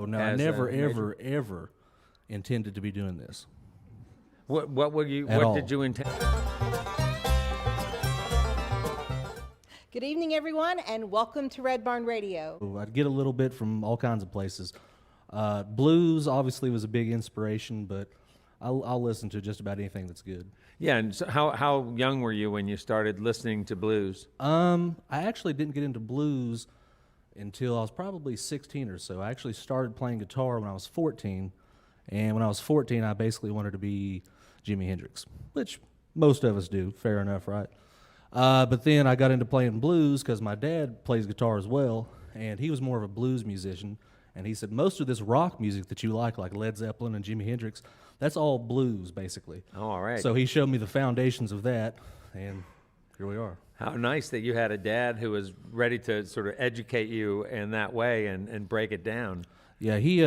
no, I never, ever, ever intended to be doing this. What were you? At What all. did you intend? Good evening, everyone, and welcome to Red Barn Radio. I'd get a little bit from all kinds of places. Blues obviously was a big inspiration, but I'll listen to just about anything that's good. Yeah, and so how young were you when you started listening to blues? I actually didn't get into blues until I was probably 16 or so. I actually started playing guitar when I was 14, and when I was 14, I basically wanted to be Jimi Hendrix, which most of us do, fair enough, right? But then I got into playing blues because my dad plays guitar as well, and he was more of a blues musician. And he said, most of this rock music that you like Led Zeppelin and Jimi Hendrix, that's all blues, basically. Oh, all right. So he showed me the foundations of that, and here we are. How nice that you had a dad who was ready to sort of educate you in that way and break it down. Yeah, he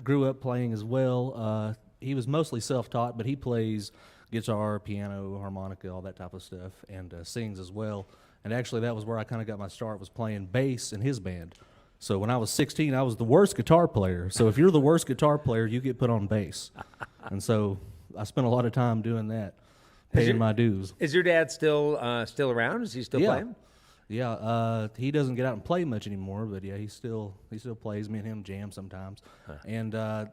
grew up playing as well. He was mostly self-taught, but he plays guitar, piano, harmonica, all that type of stuff, and sings as well. And actually, that was where I kind of got my start, was playing bass in his band. So when I was 16, I was the worst guitar player. So if you're the worst guitar player, you get put on bass. And so I spent a lot of time doing that, paying my dues. Is your dad still around? Is he still playing? Yeah, he doesn't get out and play much anymore, but yeah, he still plays. Me and him jam sometimes. And a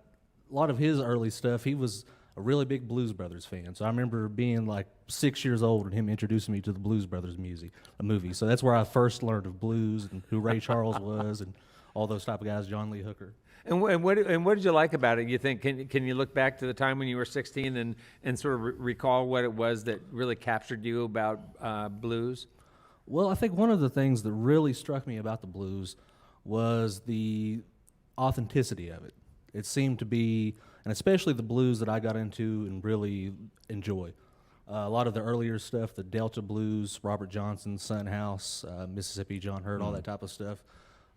lot of his early stuff, he was a really big Blues Brothers fan. So I remember being like 6 years old and him introducing me to the Blues Brothers movie. So that's where I first learned of blues and who Ray Charles was and all those type of guys, John Lee Hooker. And what did you like about it? You think can you look back to the time when you were 16 and sort of recall what it was that really captured you about blues? Well, I think one of the things that really struck me about the blues was the authenticity of it. It seemed to be, and especially the blues that I got into and really enjoy. A lot of the earlier stuff, the Delta blues, Robert Johnson, Son House, Mississippi John Hurt, all that type of stuff.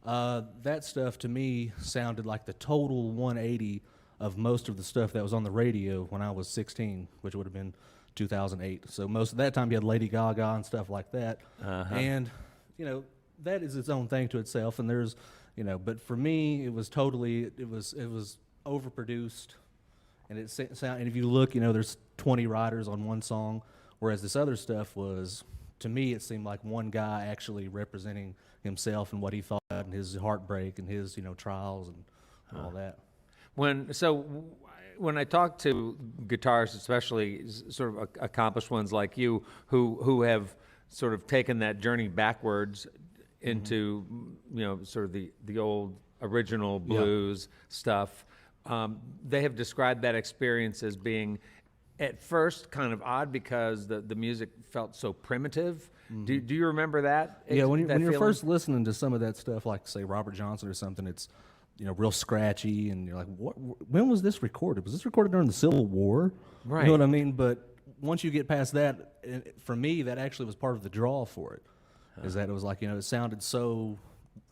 That stuff to me sounded like the total 180 of most of the stuff that was on the radio when I was 16, which would have been 2008. So most of that time you had Lady Gaga and stuff like that. And, that is its own thing to itself. And there's, but for me, it was totally, it was overproduced. And and if you look, there's 20 writers on one song, whereas this other stuff was, to me, it seemed like one guy actually representing himself and what he thought and his heartbreak and his, trials and all that. When I talk to guitarists, especially sort of accomplished ones like you, who have sort of taken that journey backwards into, sort of the old original blues stuff, they have described that experience as being, at first, kind of odd because the music felt so primitive. Do you remember that? Yeah, when you're feeling? first listening to some of that stuff, like say Robert Johnson or something, it's real scratchy, and you're like, what? When was this recorded? Was this recorded during the Civil War? Right. You know what I mean? But once you get past that, for me, that actually was part of the draw for it. Is that it was like it sounded so,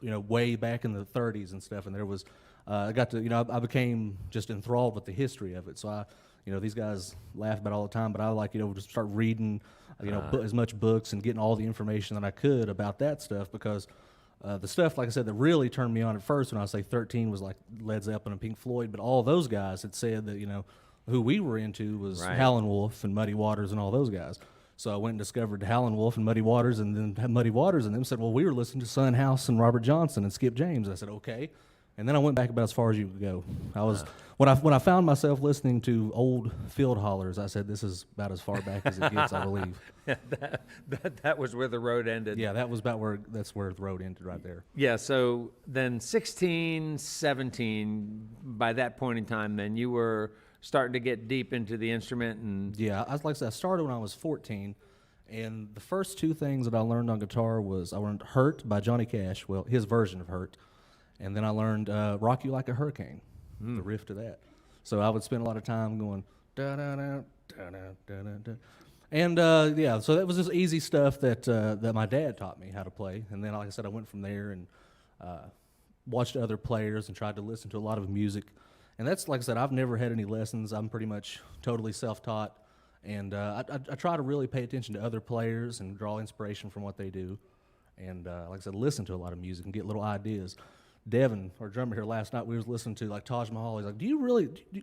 way back in the 30s and stuff, and there was, I got to, I became just enthralled with the history of it. So I, these guys laugh about it all the time, but I like, just start reading, as much books and getting all the information that I could about that stuff, because the stuff, like I said, that really turned me on at first when I was, say, 13 was like Led Zeppelin and Pink Floyd, but all those guys had said that, who we were into was Howlin' Wolf and Muddy Waters and all those guys. So I went and discovered Howlin' Wolf and Muddy Waters, and then Muddy Waters, and them said, well, we were listening to Son House and Robert Johnson and Skip James. I said, okay. And then I went back about as far as you could go. I was when I found myself listening to old field hollers, I said, this is about as far back as it gets, I believe. that was where the road ended. Yeah, that's where the road ended right there. Yeah, so then 16, 17, by that point in time, then you were starting to get deep into the instrument. And yeah, like I said, I started when I was 14, and the first two things that I learned on guitar was I learned Hurt by Johnny Cash, well, his version of Hurt, and then I learned Rock You Like a Hurricane, the riff to that. So I would spend a lot of time going da-da-da, da-da-da-da-da. And so that was just easy stuff that my dad taught me how to play. And then, like I said, I went from there and watched other players and tried to listen to a lot of music. And that's, like I said, I've never had any lessons. I'm pretty much totally self-taught. And I try to really pay attention to other players and draw inspiration from what they do. And like I said, listen to a lot of music and get little ideas. Devin, our drummer here last night, we was listening to like Taj Mahal. He's like,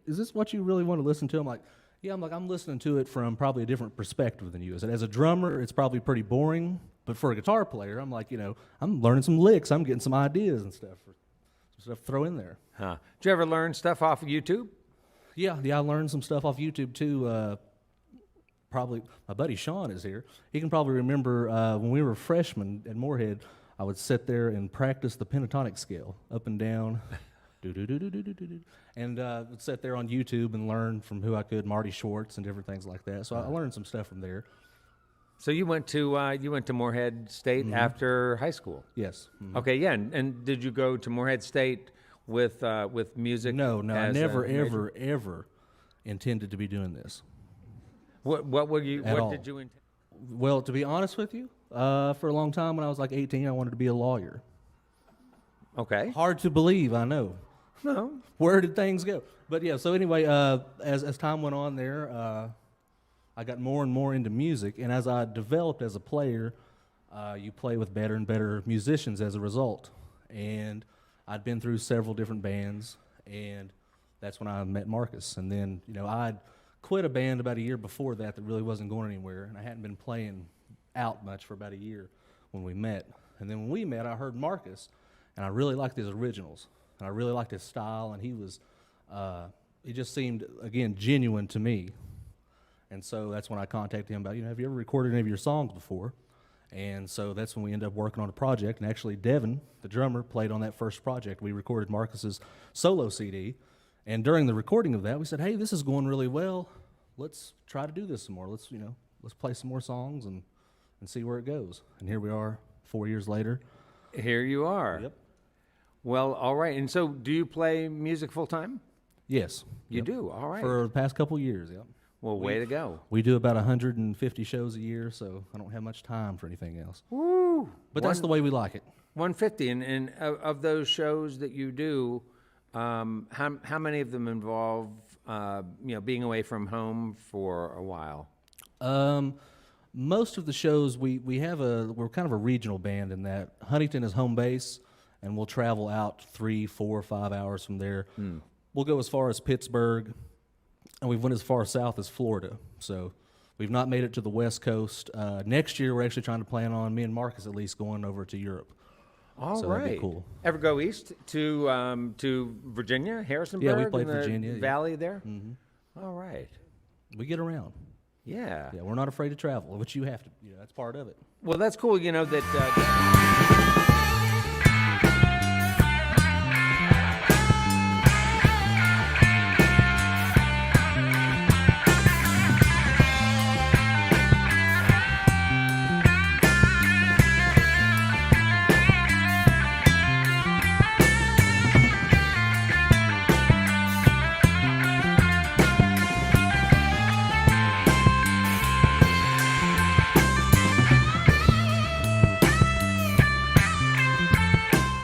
is this what you really want to listen to? I'm like, yeah, I'm listening to it from probably a different perspective than you. I said, as a drummer, it's probably pretty boring, but for a guitar player, I'm like, I'm learning some licks. I'm getting some ideas and stuff, some stuff to throw in there. Huh. Did you ever learn stuff off of YouTube? Yeah, I learned some stuff off YouTube too. Probably my buddy Sean is here. He can probably remember when we were freshmen at Moorhead, I would sit there and practice the pentatonic scale, up and down, do-do-do-do-do-do-do, and would sit there on YouTube and learn from who I could, Marty Schwartz and different things like that. So I learned some stuff from there. So you went to Moorhead State after high school? Yes. Mhm. Okay, yeah. And did you go to Moorhead State with music? No, I as a never, major? ever intended to be doing this. What were you? At What all. did you intend? Well, to be honest with you, for a long time when I was like 18, I wanted to be a lawyer. Okay. Hard to believe, I know. No. Where did things go? But yeah, so anyway, as time went on there, I got more and more into music, and as I developed as a player, you play with better and better musicians as a result. And I'd been through several different bands, and that's when I met Marcus. And then, I'd quit a band about a year before that really wasn't going anywhere, and I hadn't been playing out much for about a year when we met. And then when we met, I heard Marcus, and I really liked his originals, and I really liked his style, and he just seemed, again, genuine to me. And so that's when I contacted him about, have you ever recorded any of your songs before? And so that's when we ended up working on a project, and actually Devin, the drummer, played on that first project. We recorded Marcus's solo CD, and during the recording of that, we said, hey, this is going really well. Let's try to do this some more. Let's play some more songs and see where it goes. And here we are 4 years later. Here you are. Yep. Well, all right. And so, do you play music full time? Yes. You Yep. do. All right. For the past couple years, yep. Well, way to go. We do about 150 shows a year, so I don't have much time for anything else. Woo! But that's the way we like it. 150. And of those shows that you do, how many of them involve being away from home for a while? Most of the shows we're kind of a regional band in that Huntington is home base, and we'll travel out 3, 4, 5 hours from there. We'll go as far as Pittsburgh, and we've went as far south as Florida. So we've not made it to the West Coast. Next year, we're actually trying to plan on, me and Marcus at least, going over to Europe. All So right. that'd be cool. Ever go east to Virginia, Harrisonburg? Yeah, we played in the Virginia, yeah. Valley there? All right. We get around. Yeah. Yeah, we're not afraid to travel, which you have to. That's part of it. Well, that's cool, that...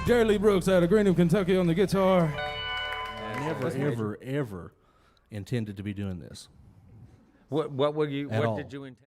Jerry Lee Brooks out of Greenham, Kentucky on the guitar. Ever intended to be doing this. What At all. did you intend?